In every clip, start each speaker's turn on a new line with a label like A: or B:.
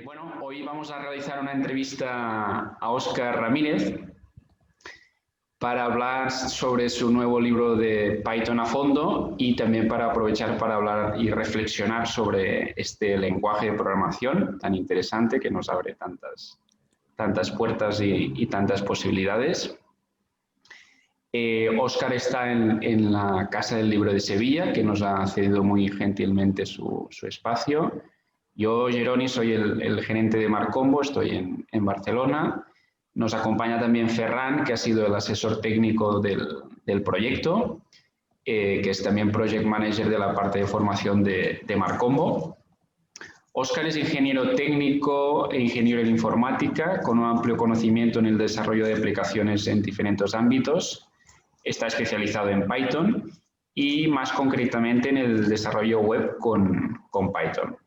A: Bueno, hoy vamos a realizar una entrevista a Óscar Ramírez para hablar sobre su nuevo libro de Python a fondo y también para aprovechar para hablar y reflexionar sobre este lenguaje de programación tan interesante que nos abre tantas puertas y tantas posibilidades. Óscar está en la Casa del Libro de Sevilla, que nos ha cedido muy gentilmente su espacio. Yo, Jeroni, soy el gerente de Marcombo, estoy en Barcelona. Nos acompaña también Ferran, que ha sido el asesor técnico del proyecto, que es también Project Manager de la parte de formación de Marcombo. Óscar es ingeniero técnico e ingeniero en informática, con un amplio conocimiento en el desarrollo de aplicaciones en diferentes ámbitos. Está especializado en Python y más concretamente en el desarrollo web con Python.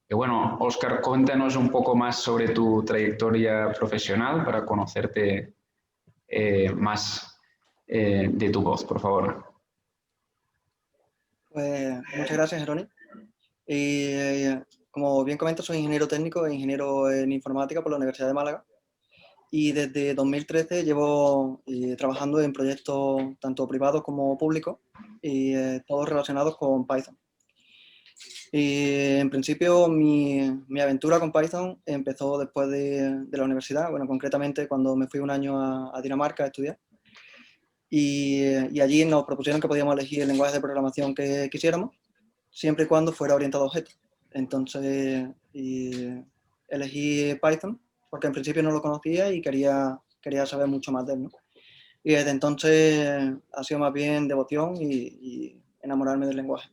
A: Y bueno, Óscar, cuéntanos un poco más sobre tu trayectoria profesional para conocerte más de tu voz, por favor.
B: Pues muchas gracias, Jeroni. Como bien comento, soy ingeniero técnico e ingeniero en informática por la Universidad de Málaga. Y desde 2013 llevo trabajando en proyectos tanto privados como públicos, y todos relacionados con Python. En principio, mi aventura con Python empezó después de la universidad, bueno, concretamente cuando me fui un año a Dinamarca a estudiar. Y allí nos propusieron que podíamos elegir el lenguaje de programación que quisiéramos, siempre y cuando fuera orientado a objetos. Entonces elegí Python, porque en principio no lo conocía y quería saber mucho más de él, ¿no? Y desde entonces ha sido más bien devoción y enamorarme del lenguaje.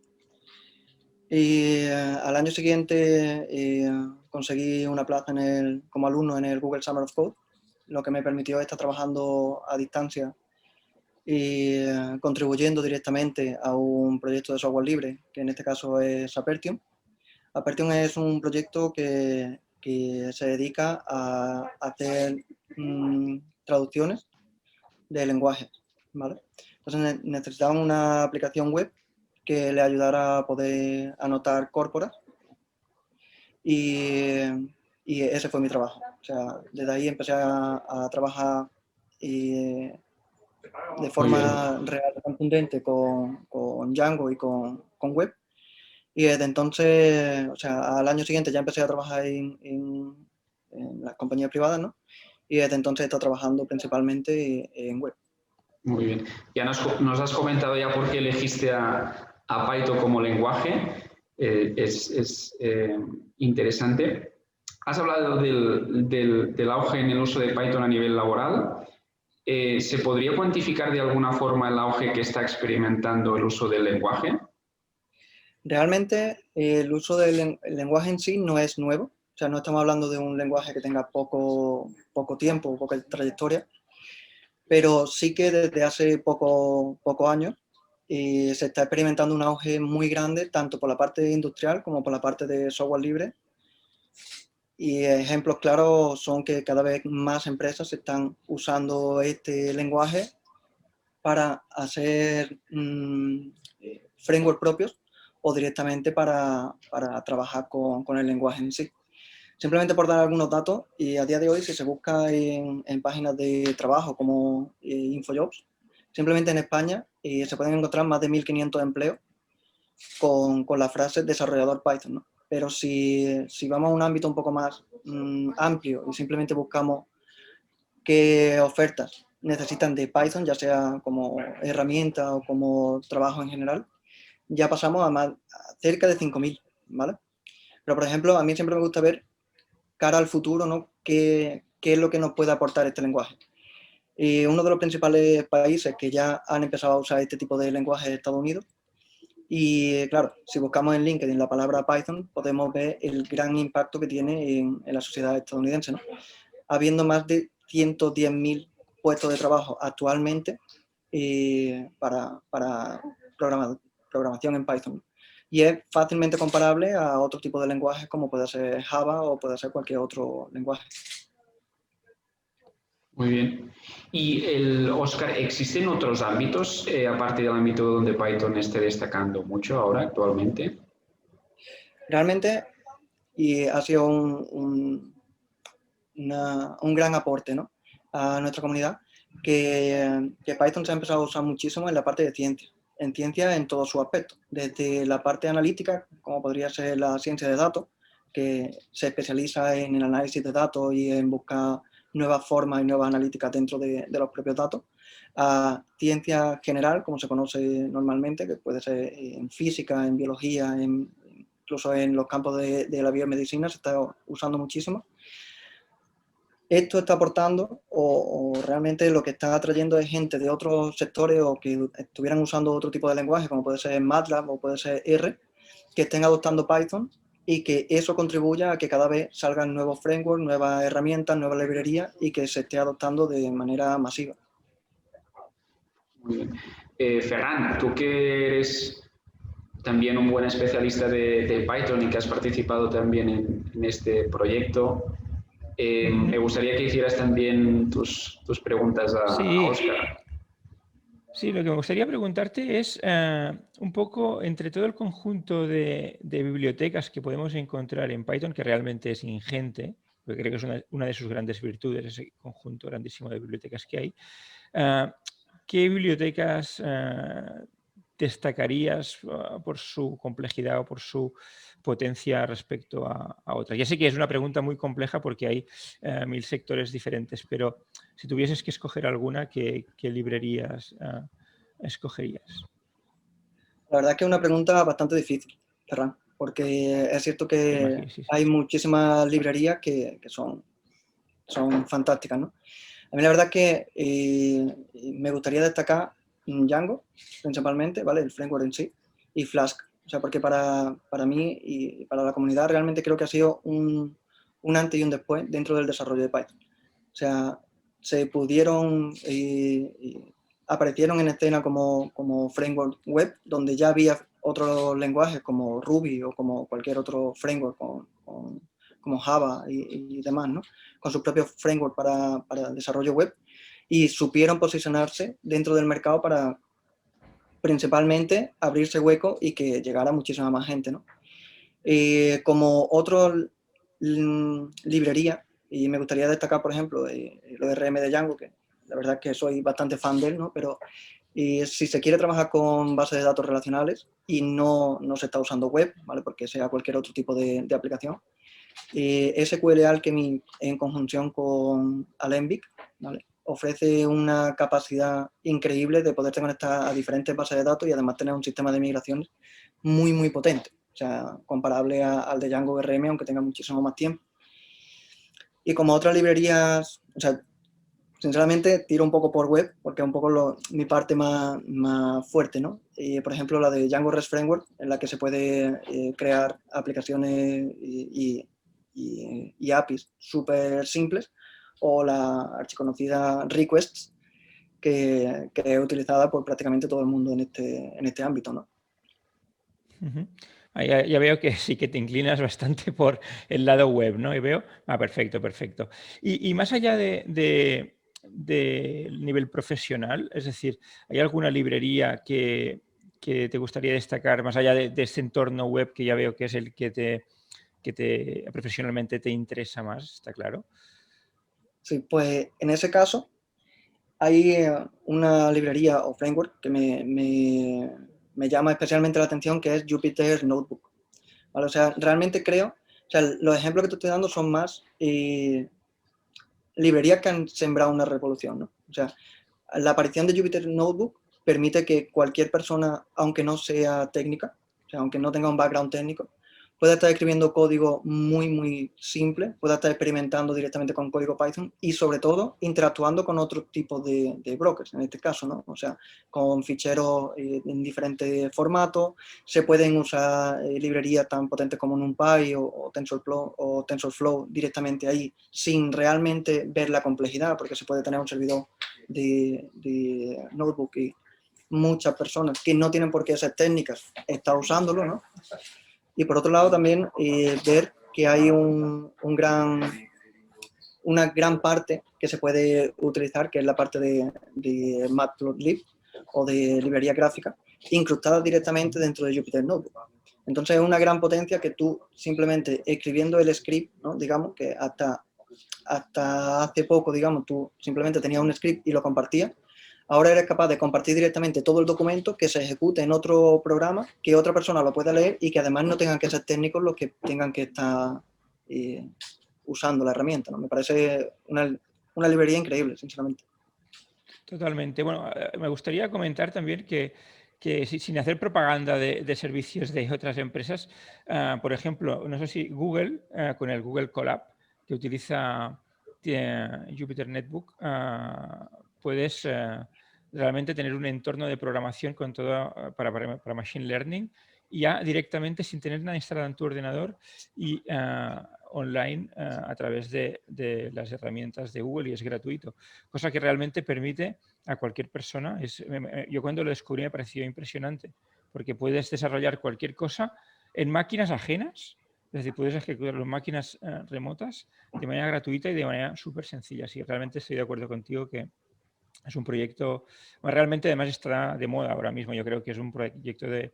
B: Y al año siguiente conseguí una plaza como alumno en el Google Summer of Code, lo que me permitió estar trabajando a distancia y contribuyendo directamente a un proyecto de software libre, que en este caso es Apertium. Apertium es un proyecto que se dedica a hacer traducciones de lenguajes, ¿vale? Entonces necesitaban una aplicación web que le ayudara a poder anotar corporas y ese fue mi trabajo. O sea, desde ahí empecé a trabajar de forma real, contundente con Django y con web. Y desde entonces, o sea, al año siguiente ya empecé a trabajar en las compañías privadas, ¿no? Y desde entonces he estado trabajando principalmente en web.
A: Muy bien. Ya nos has comentado ya por qué elegiste a Python como lenguaje. Es interesante. Has hablado del auge en el uso de Python a nivel laboral. ¿Se podría cuantificar de alguna forma el auge que está experimentando el uso del lenguaje?
B: Realmente el uso del lenguaje en sí no es nuevo. O sea, no estamos hablando de un lenguaje que tenga poco tiempo, poca trayectoria, pero sí que desde hace pocos años se está experimentando un auge muy grande, tanto por la parte industrial como por la parte de software libre. Y ejemplos claros son que cada vez más empresas están usando este lenguaje para hacer frameworks propios o directamente para trabajar con el lenguaje en sí. Simplemente por dar algunos datos, y a día de hoy si se busca en páginas de trabajo como InfoJobs, simplemente en España se pueden encontrar más de 1.500 empleos con la frase desarrollador Python, ¿no? Pero si vamos a un ámbito un poco más amplio y simplemente buscamos qué ofertas necesitan de Python, ya sea como herramienta o como trabajo en general, ya pasamos a cerca de 5.000, ¿vale? Pero, por ejemplo, a mí siempre me gusta ver cara al futuro, ¿no? ¿Qué es lo que nos puede aportar este lenguaje? Y uno de los principales países que ya han empezado a usar este tipo de lenguaje es Estados Unidos. Y claro, si buscamos en LinkedIn la palabra Python, podemos ver el gran impacto que tiene en la sociedad estadounidense, ¿no? Habiendo más de 110.000 puestos de trabajo actualmente para programación en Python. Y es fácilmente comparable a otro tipo de lenguajes como puede ser Java o puede ser cualquier otro lenguaje.
A: Muy bien. Y Óscar, ¿existen otros ámbitos, aparte del ámbito donde Python esté destacando mucho ahora actualmente?
B: Realmente y ha sido un gran aporte, ¿no?, a nuestra comunidad, que Python se ha empezado a usar muchísimo en la parte de ciencia, en todos sus aspectos, desde la parte analítica, como podría ser la ciencia de datos, que se especializa en el análisis de datos y en buscar nuevas formas y nuevas analíticas dentro de los propios datos, a ciencia general, como se conoce normalmente, que puede ser en física, en biología, incluso en los campos de la biomedicina se está usando muchísimo. Esto está aportando, o realmente lo que está atrayendo es gente de otros sectores o que estuvieran usando otro tipo de lenguaje, como puede ser MATLAB o puede ser R, que estén adoptando Python, y que eso contribuya a que cada vez salgan nuevos frameworks, nuevas herramientas, nuevas librerías, y que se esté adoptando de manera masiva.
A: Muy bien. Ferran, tú que eres también un buen especialista de Python y que has participado también en este proyecto, me gustaría que hicieras también tus preguntas a Óscar.
C: Sí, lo que me gustaría preguntarte es un poco entre todo el conjunto de bibliotecas que podemos encontrar en Python, que realmente es ingente, porque creo que es una de sus grandes virtudes, ese conjunto grandísimo de bibliotecas que hay. ¿Qué bibliotecas destacarías por su complejidad o por su potencia respecto a otras? Ya sé que es una pregunta muy compleja porque hay 1000 sectores diferentes, pero si tuvieses que escoger alguna, ¿qué librerías escogerías?
B: La verdad es que es una pregunta bastante difícil, Ferran, porque es cierto que hay muchísimas librerías que son fantásticas, ¿no? A mí la verdad es que me gustaría destacar Django, principalmente, ¿vale?, el framework en sí, y Flask. O sea, porque para mí y para la comunidad realmente creo que ha sido un antes y un después dentro del desarrollo de Python. O sea, se pudieron, aparecieron en escena como framework web, donde ya había otros lenguajes como Ruby o como cualquier otro framework como Java y demás, ¿no?, con su propio framework para desarrollo web, y supieron posicionarse dentro del mercado para principalmente abrirse hueco y que llegara muchísima más gente, ¿no? Como otra librería, y me gustaría destacar, por ejemplo, el ORM de Django, que la verdad es que soy bastante fan de él, ¿no?, pero si se quiere trabajar con bases de datos relacionales y no se está usando web, ¿vale?, porque sea cualquier otro tipo de aplicación, SQL Alchemy en conjunción con Alembic, ¿vale?, ofrece una capacidad increíble de poderte conectar a diferentes bases de datos y además tener un sistema de migración muy, muy potente. O sea, comparable al de Django RM, aunque tenga muchísimo más tiempo. Y como otras librerías, o sea, sinceramente tiro un poco por web, porque es un poco mi parte más fuerte, ¿no? Por ejemplo, la de Django REST Framework, en la que se puede crear aplicaciones y APIs súper simples, o la archiconocida Requests, que es utilizada por prácticamente todo el mundo en este ámbito, ¿no?
C: Ya veo que sí que te inclinas bastante por el lado web, ¿no? Y veo, perfecto, perfecto. Y más allá del nivel profesional, es decir, ¿hay alguna librería que te gustaría destacar más allá de este entorno web que ya veo que es el que profesionalmente te interesa más, está claro?
B: Sí, pues en ese caso hay una librería o framework que me llama especialmente la atención, que es Jupyter Notebook, ¿vale? O sea, realmente creo, o sea, los ejemplos que te estoy dando son más librerías que han sembrado una revolución, ¿no? O sea, la aparición de Jupyter Notebook permite que cualquier persona, aunque no sea técnica, o sea, aunque no tenga un background técnico, pueda estar escribiendo código muy, muy simple, pueda estar experimentando directamente con código Python y, sobre todo, interactuando con otro tipo de brokers, en este caso, ¿no? O sea, con ficheros en diferentes formatos. Se pueden usar librerías tan potentes como NumPy o TensorFlow directamente ahí, sin realmente ver la complejidad, porque se puede tener un servidor de notebook y muchas personas que no tienen por qué ser técnicas están usándolo, ¿no? Y por otro lado también ver que hay una gran parte que se puede utilizar, que es la parte de Matplotlib o de librería gráfica, incrustada directamente dentro de Jupyter Notebook. Entonces es una gran potencia que tú simplemente escribiendo el script, ¿no? Digamos que hasta hace poco, digamos, tú simplemente tenías un script y lo compartías. Ahora eres capaz de compartir directamente todo el documento que se ejecute en otro programa, que otra persona lo pueda leer y que además no tengan que ser técnicos los que tengan que estar usando la herramienta, ¿no? Me parece una librería increíble, sinceramente.
C: Totalmente. Bueno, me gustaría comentar también que sin hacer propaganda de servicios de otras empresas, por ejemplo, no sé si Google, con el Google Colab, que utiliza Jupyter Notebook, puedes realmente tener un entorno de programación con todo para Machine Learning y ya directamente sin tener nada instalado en tu ordenador y online a través de las herramientas de Google, y es gratuito, cosa que realmente permite a cualquier persona. Yo cuando lo descubrí me pareció impresionante, porque puedes desarrollar cualquier cosa en máquinas ajenas, es decir, puedes ejecutarlo en máquinas remotas de manera gratuita y de manera súper sencilla. Así que realmente estoy de acuerdo contigo que es un proyecto, realmente además está de moda ahora mismo. Yo creo que es un proyecto de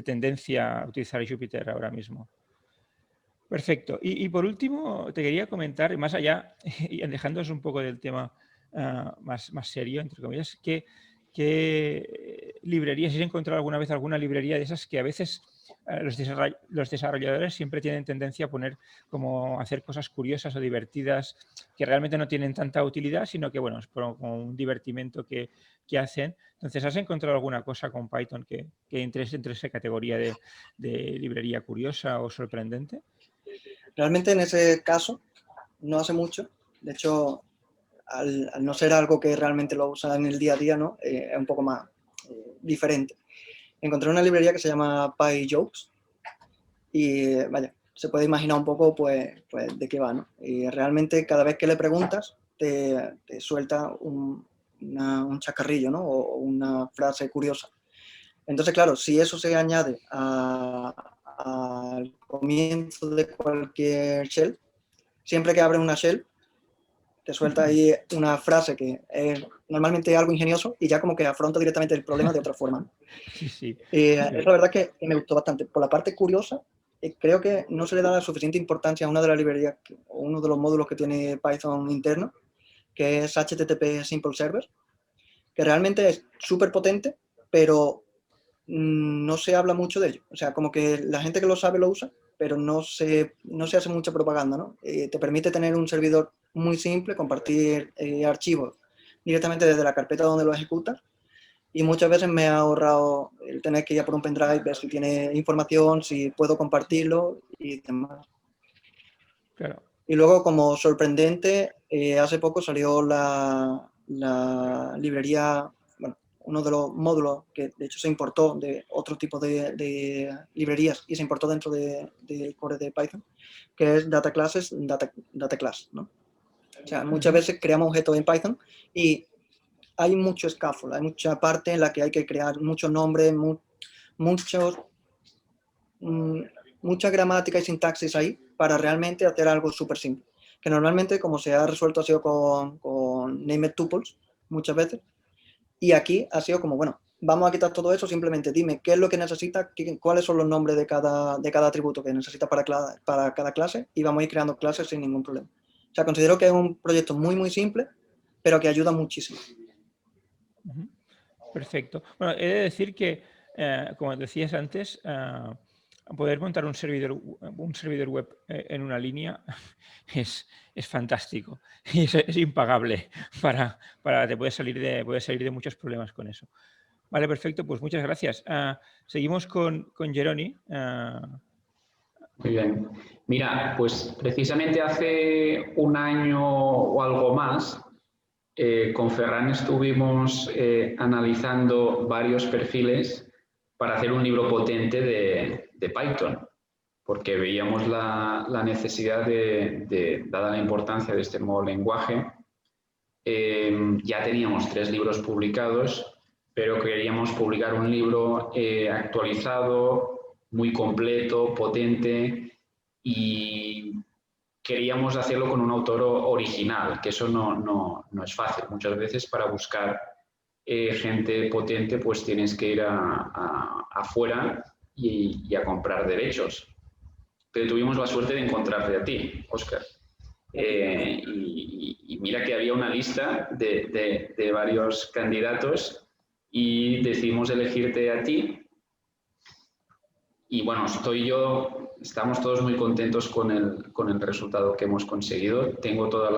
C: tendencia a utilizar Jupyter ahora mismo. Perfecto. Y por último, te quería comentar, más allá, y dejándonos un poco del tema más serio, entre comillas, ¿qué librerías, si has encontrado alguna vez alguna librería de esas que a veces los desarrolladores siempre tienen tendencia a poner como hacer cosas curiosas o divertidas que realmente no tienen tanta utilidad, sino que, bueno, es como un divertimento que hacen? Entonces, ¿has encontrado alguna cosa con Python que entre esa categoría de librería curiosa o sorprendente?
B: Realmente en ese caso, no hace mucho, de hecho, al no ser algo que realmente lo usa en el día a día, ¿no? Es un poco más diferente. Encontré una librería que se llama PyJokes y vaya, se puede imaginar un poco pues de qué va, ¿no? Y realmente cada vez que le preguntas te suelta un chacarrillo, ¿no? O una frase curiosa. Entonces, claro, si eso se añade al comienzo de cualquier shell, siempre que abres una shell, te suelta ahí una frase que es normalmente algo ingenioso y ya como que afronta directamente el problema de otra forma.
C: Sí, sí.
B: Es la verdad que me gustó bastante. Por la parte curiosa, creo que no se le da la suficiente importancia a una de las librerías o uno de los módulos que tiene Python interno, que es HTTP Simple Server, que realmente es súper potente, pero no se habla mucho de ello. O sea, como que la gente que lo sabe lo usa, pero no se hace mucha propaganda, ¿no? Te permite tener un servidor muy simple, compartir archivos directamente desde la carpeta donde lo ejecutas, y muchas veces me ha ahorrado el tener que ir a por un pendrive, ver si tiene información, si puedo compartirlo y demás.
C: Claro.
B: Y luego, como sorprendente, hace poco salió la librería, bueno, uno de los módulos que de hecho se importó de otro tipo de librerías y se importó dentro del core de Python, que es Data Classes, Data Class, ¿no? O sea, muchas veces creamos objetos en Python y hay mucho scaffold, hay mucha parte en la que hay que crear muchos nombres, mucha gramática y sintaxis ahí para realmente hacer algo súper simple. Que normalmente, como se ha resuelto, ha sido con named tuples muchas veces. Y aquí ha sido como, bueno, vamos a quitar todo eso, simplemente dime qué es lo que necesita, cuáles son los nombres de cada atributo que necesita para cada clase, y vamos a ir creando clases sin ningún problema. O sea, considero que es un proyecto muy, muy simple, pero que ayuda muchísimo.
C: Perfecto. Bueno, he de decir que, como decías antes, poder montar un servidor web en una línea es fantástico y es impagable. Te puedes salir de muchos problemas con eso. Vale, perfecto. Pues muchas gracias. Seguimos con Jeroni.
A: Muy bien. Mira, pues precisamente hace un año o algo más, con Ferran estuvimos analizando varios perfiles para hacer un libro potente de Python, porque veíamos la necesidad dada la importancia de este nuevo lenguaje. Ya teníamos 3 libros publicados, pero queríamos publicar un libro actualizado, muy completo, potente, y queríamos hacerlo con un autor original, que eso no es fácil. Muchas veces para buscar gente potente pues tienes que ir afuera y a comprar derechos. Pero tuvimos la suerte de encontrarte a ti, Óscar. Y mira que había una lista de varios candidatos y decidimos elegirte a ti. Y bueno, estamos todos muy contentos con el resultado que hemos conseguido. Tengo toda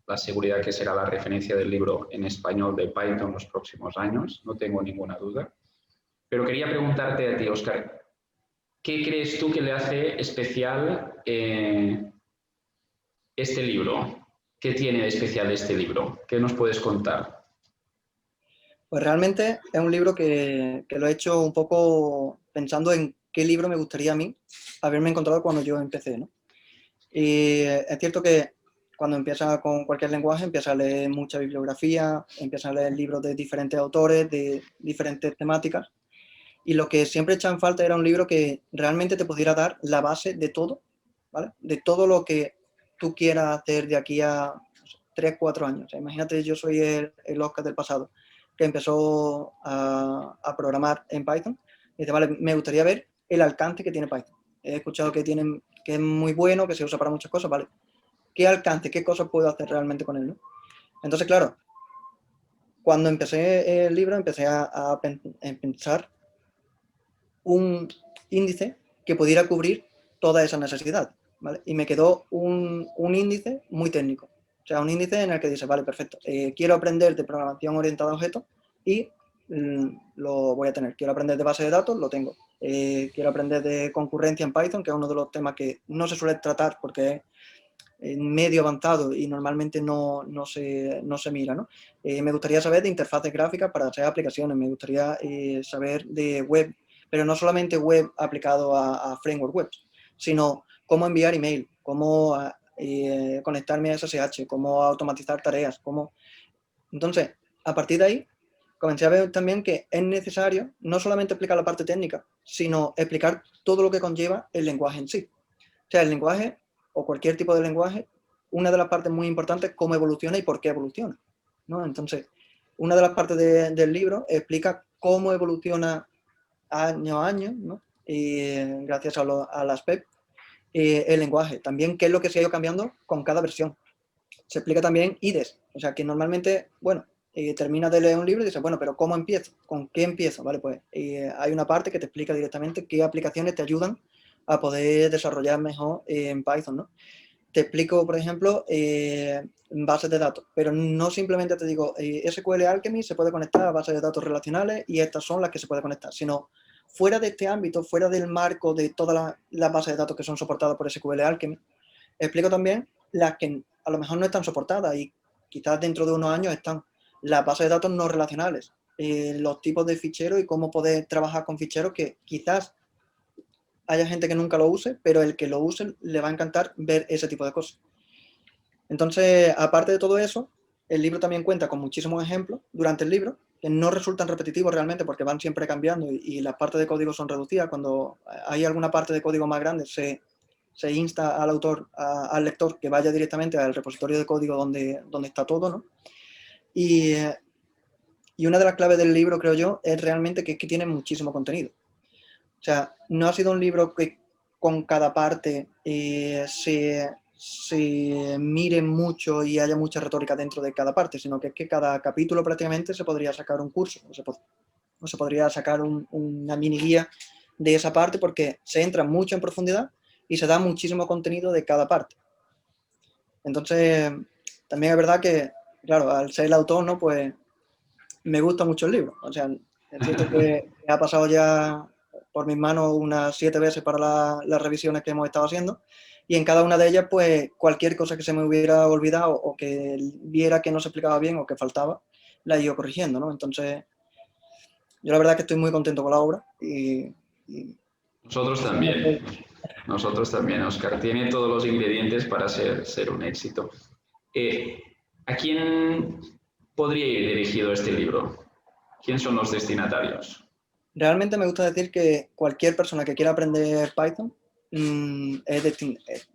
A: la seguridad que será la referencia del libro en español de Python los próximos años, no tengo ninguna duda. Pero quería preguntarte a ti, Óscar, ¿qué crees tú que le hace especial este libro? ¿Qué tiene de especial este libro? ¿Qué nos puedes contar?
B: Pues realmente es un libro que lo he hecho un poco pensando en qué libro me gustaría a mí haberme encontrado cuando yo empecé, ¿no? Y es cierto que cuando empiezas con cualquier lenguaje, empiezas a leer mucha bibliografía, empiezas a leer libros de diferentes autores, de diferentes temáticas, y lo que siempre echaba en falta era un libro que realmente te pudiera dar la base de todo, ¿vale? De todo lo que tú quieras hacer de aquí a 3, 4 años. O sea, imagínate, yo soy el Óscar del pasado, que empezó a programar en Python, y dice, vale, me gustaría ver el alcance que tiene Python. He escuchado que es muy bueno, que se usa para muchas cosas, ¿vale? ¿Qué alcance, qué cosas puedo hacer realmente con él, ¿no? Entonces, claro, cuando empecé el libro, empecé a pensar un índice que pudiera cubrir toda esa necesidad, ¿vale? Y me quedó un índice muy técnico. O sea, un índice en el que dice, vale, perfecto, quiero aprender de programación orientada a objetos y lo voy a tener. Quiero aprender de base de datos, lo tengo. Quiero aprender de concurrencia en Python, que es uno de los temas que no se suele tratar porque es medio avanzado y normalmente no se mira, ¿no? Me gustaría saber de interfaces gráficas para hacer aplicaciones, me gustaría saber de web, pero no solamente web aplicado a framework web, sino cómo enviar email, cómo conectarme a SSH, cómo automatizar tareas, cómo... Entonces, a partir de ahí, comencé a ver también que es necesario no solamente explicar la parte técnica, sino explicar todo lo que conlleva el lenguaje en sí. O sea, el lenguaje o cualquier tipo de lenguaje, una de las partes muy importantes es cómo evoluciona y por qué evoluciona, ¿no? Entonces, una de las partes del libro explica cómo evoluciona año a año, ¿no? Y gracias a las PEP, el lenguaje. También qué es lo que se ha ido cambiando con cada versión. Se explica también IDES, o sea que normalmente, bueno, terminas de leer un libro y dices, bueno, pero ¿cómo empiezo? ¿Con qué empiezo? Vale, pues hay una parte que te explica directamente qué aplicaciones te ayudan a poder desarrollar mejor en Python, ¿no? Te explico, por ejemplo, bases de datos, pero no simplemente te digo, SQL Alchemy se puede conectar a bases de datos relacionales y estas son las que se puede conectar, sino fuera de este ámbito, fuera del marco de todas las bases de datos que son soportadas por SQL Alchemy, explico también las que a lo mejor no están soportadas y quizás dentro de unos años están. Las bases de datos no relacionales, los tipos de ficheros y cómo poder trabajar con ficheros que quizás haya gente que nunca lo use, pero el que lo use le va a encantar ver ese tipo de cosas. Entonces, aparte de todo eso, el libro también cuenta con muchísimos ejemplos durante el libro, que no resultan repetitivos realmente porque van siempre cambiando y las partes de código son reducidas. Cuando hay alguna parte de código más grande, se insta al autor, al lector, que vaya directamente al repositorio de código donde está todo, ¿no? Y una de las claves del libro, creo yo, es realmente que tiene muchísimo contenido. O sea, no ha sido un libro que con cada parte se mire mucho y haya mucha retórica dentro de cada parte, sino que es que cada capítulo prácticamente se podría sacar un curso, o se podría sacar una mini guía de esa parte porque se entra mucho en profundidad y se da muchísimo contenido de cada parte. Entonces, también es verdad que, claro, al ser el autor, ¿no? Pues me gusta mucho el libro. O sea, es cierto que ha pasado ya por mis manos unas 7 veces para las revisiones que hemos estado haciendo y en cada una de ellas, pues cualquier cosa que se me hubiera olvidado o que viera que no se explicaba bien o que faltaba, la he ido corrigiendo, ¿no? Entonces, yo la verdad que estoy muy contento con la obra y
A: Nosotros también, Óscar. Tiene todos los ingredientes para ser un éxito. ¿A quién podría ir dirigido este libro? ¿Quién son los destinatarios?
B: Realmente me gusta decir que cualquier persona que quiera aprender Python es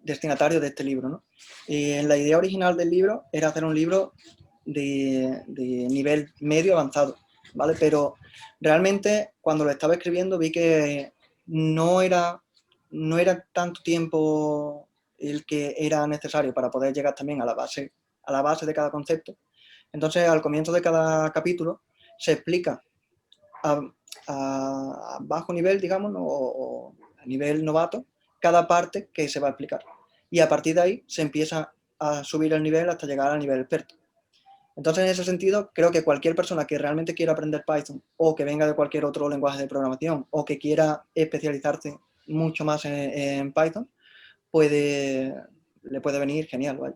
B: destinatario de este libro, ¿no? Y la idea original del libro era hacer un libro de nivel medio avanzado, ¿vale? Pero realmente cuando lo estaba escribiendo vi que no era tanto tiempo el que era necesario para poder llegar también a la base de cada concepto. Entonces, al comienzo de cada capítulo se explica a bajo nivel, digamos, ¿no? o a nivel novato, cada parte que se va a explicar. Y a partir de ahí se empieza a subir el nivel hasta llegar al nivel experto. Entonces, en ese sentido, creo que cualquier persona que realmente quiera aprender Python o que venga de cualquier otro lenguaje de programación o que quiera especializarse mucho más en Python, le puede venir genial, ¿vale?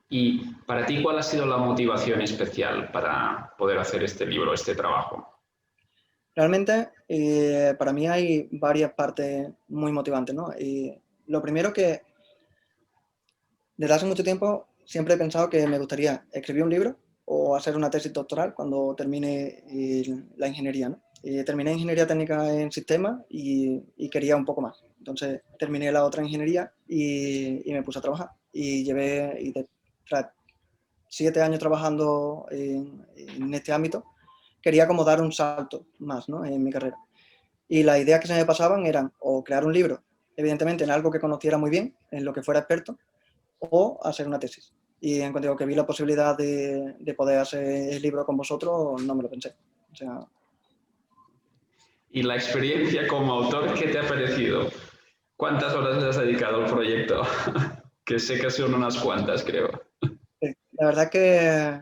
A: Y para ti, ¿cuál ha sido la motivación especial para poder hacer este libro, este trabajo?
B: Realmente, para mí hay varias partes muy motivantes, ¿no? Y lo primero que desde hace mucho tiempo siempre he pensado que me gustaría escribir un libro o hacer una tesis doctoral cuando termine la ingeniería, ¿no? Terminé ingeniería técnica en sistemas y quería un poco más. Entonces terminé la otra ingeniería y me puse a trabajar. Y tras 7 años trabajando en este ámbito, quería como dar un salto más, ¿no? En mi carrera. Y las ideas que se me pasaban eran o crear un libro, evidentemente en algo que conociera muy bien, en lo que fuera experto, o hacer una tesis. Y en cuanto que vi la posibilidad de poder hacer el libro con vosotros, no me lo pensé. O sea,
A: ¿Y la experiencia como autor, qué te ha parecido? ¿Cuántas horas le has dedicado al proyecto? Que sé que son unas cuantas, creo.
B: la verdad que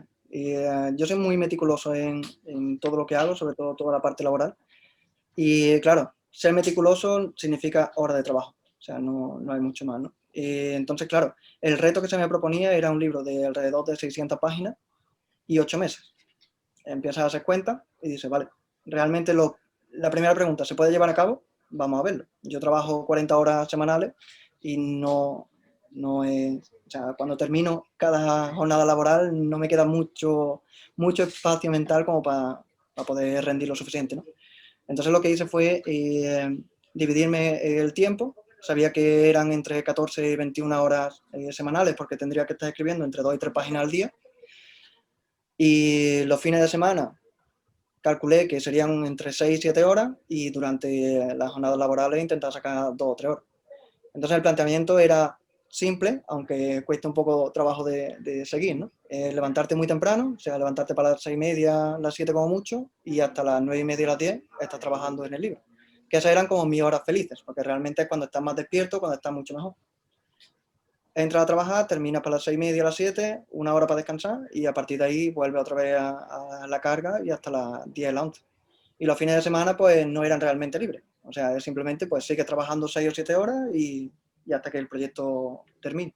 B: yo soy muy meticuloso en todo lo que hago, sobre todo toda la parte laboral. Y claro, ser meticuloso significa horas de trabajo. O sea, no hay mucho más, ¿no? Entonces, claro, el reto que se me proponía era un libro de alrededor de 600 páginas y 8 meses. Empiezas a hacer cuenta y dices, vale, realmente la primera pregunta, ¿se puede llevar a cabo? Vamos a verlo. Yo trabajo 40 horas semanales y no es, o sea, cuando termino cada jornada laboral no me queda mucho espacio mental como para poder rendir lo suficiente, ¿no? Entonces lo que hice fue dividirme el tiempo. Sabía que eran entre 14 y 21 horas semanales porque tendría que estar escribiendo entre 2 y 3 páginas al día. Y los fines de semana calculé que serían entre 6 y 7 horas y durante las jornadas laborales intentar sacar 2 o 3 horas. Entonces el planteamiento era simple, aunque cuesta un poco trabajo de seguir, ¿no? Levantarte muy temprano, o sea, levantarte para las 6:30, las 7 como mucho, y hasta las 9:30, las 10 estás trabajando en el libro. Que esas eran como mis horas felices, porque realmente es cuando estás más despierto, cuando estás mucho mejor. Entras a trabajar, terminas para las 6:30, las 7, una hora para descansar, y a partir de ahí vuelve otra vez a la carga y hasta las 10, las 11. Y los fines de semana pues no eran realmente libres. O sea, es simplemente pues sigues trabajando 6 o 7 horas y hasta que el proyecto termine.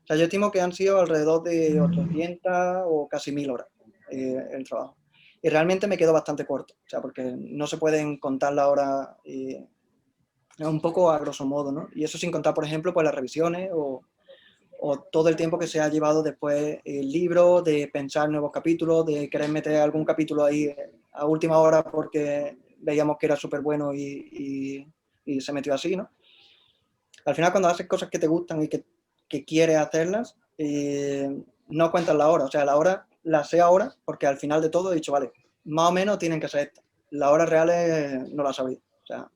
B: O sea, yo estimo que han sido alrededor de 800 o casi 1000 horas el trabajo. Y realmente me quedo bastante corto, o sea, porque no se pueden contar las horas un poco a grosso modo, ¿no? Y eso sin contar, por ejemplo, pues las revisiones o todo el tiempo que se ha llevado después el libro, de pensar nuevos capítulos, de querer meter algún capítulo ahí a última hora porque veíamos que era súper bueno y se metió así, ¿no? Al final cuando haces cosas que te gustan y que quieres hacerlas, no cuentas la hora, o sea, la hora la sé ahora porque al final de todo he dicho, vale, más o menos tienen que ser estas. Las horas reales no las sabía, o sea,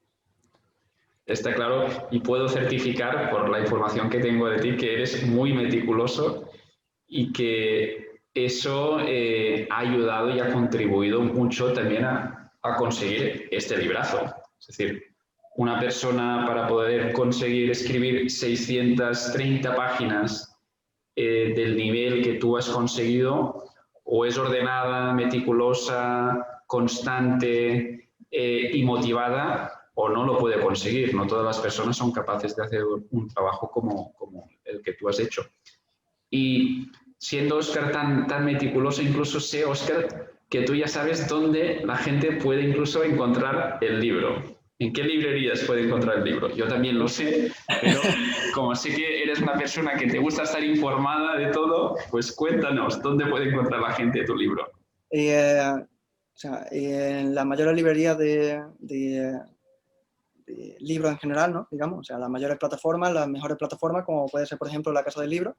A: Está claro y puedo certificar por la información que tengo de ti que eres muy meticuloso y que eso ha ayudado y ha contribuido mucho también a conseguir este librazo. Es decir, una persona para poder conseguir escribir 630 páginas del nivel que tú has conseguido, o es ordenada, meticulosa, constante y motivada, o no lo puede conseguir. No todas las personas son capaces de hacer un trabajo como el que tú has hecho. Y siendo Óscar tan meticuloso, incluso sé, Óscar, que tú ya sabes dónde la gente puede incluso encontrar el libro. ¿En qué librerías puede encontrar el libro? Yo también lo sé, pero como sé que eres una persona que te gusta estar informada de todo, pues cuéntanos, ¿dónde puede encontrar la gente tu libro?
B: o sea, en las mayores librerías de libros en general, ¿no? Digamos, o sea, las mayores plataformas, las mejores plataformas, como puede ser, por ejemplo, la Casa del Libro,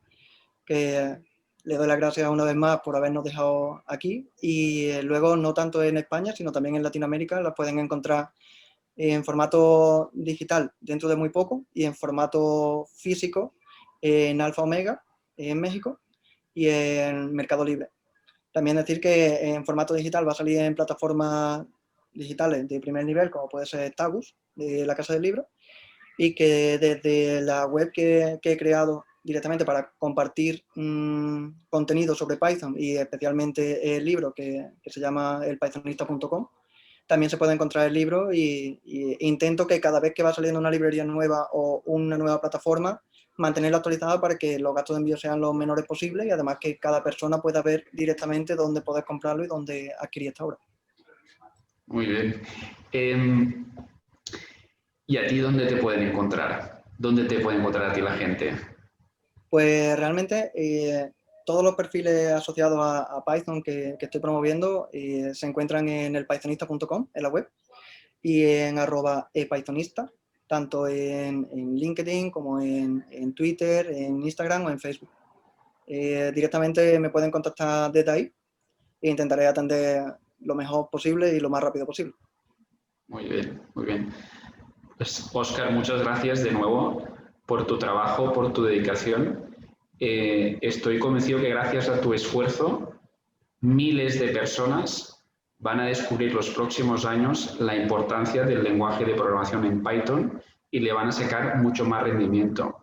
B: que le doy las gracias una vez más por habernos dejado aquí. Y luego, no tanto en España, sino también en Latinoamérica, las pueden encontrar en formato digital dentro de muy poco y en formato físico en Alfa Omega, en México, y en Mercado Libre. También decir que en formato digital va a salir en plataformas digitales de primer nivel, como puede ser Tagus, de la Casa del Libro, y que desde la web que he creado directamente para compartir contenido sobre Python y especialmente el libro que se llama elpythonista.com, también se puede encontrar el libro y intento que cada vez que va saliendo una librería nueva o una nueva plataforma, mantenerla actualizada para que los gastos de envío sean los menores posibles y además que cada persona pueda ver directamente dónde poder comprarlo y dónde adquirir esta obra.
A: Muy bien. ¿Y a ti dónde te pueden encontrar? ¿Dónde te puede encontrar a ti la gente?
B: Pues realmente todos los perfiles asociados a Python que estoy promoviendo se encuentran en elpythonista.com, en la web, y en @epythonista, tanto en LinkedIn como en Twitter, en Instagram o en Facebook. Directamente me pueden contactar desde ahí e intentaré atender lo mejor posible y lo más rápido posible.
A: Muy bien, muy bien. Pues, Óscar, muchas gracias de nuevo por tu trabajo, por tu dedicación. Estoy convencido que gracias a tu esfuerzo, miles de personas van a descubrir los próximos años la importancia del lenguaje de programación en Python y le van a sacar mucho más rendimiento.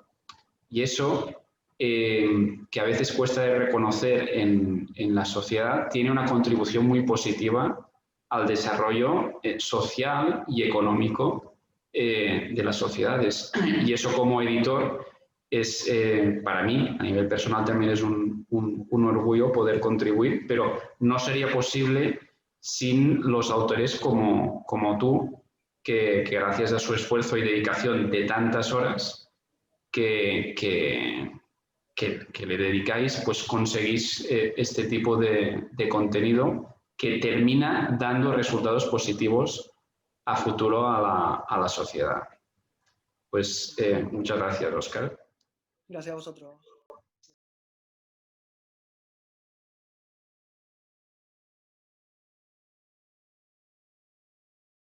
A: Y eso, que a veces cuesta de reconocer en la sociedad, tiene una contribución muy positiva al desarrollo social y económico de las sociedades. Y eso, como editor, es para mí, a nivel personal, también es un orgullo poder contribuir, pero no sería posible sin los autores como tú, que gracias a su esfuerzo y dedicación de tantas horas que le dedicáis, pues conseguís este tipo de contenido que termina dando resultados positivos a futuro a la sociedad. Pues muchas gracias, Óscar.
B: Gracias a vosotros.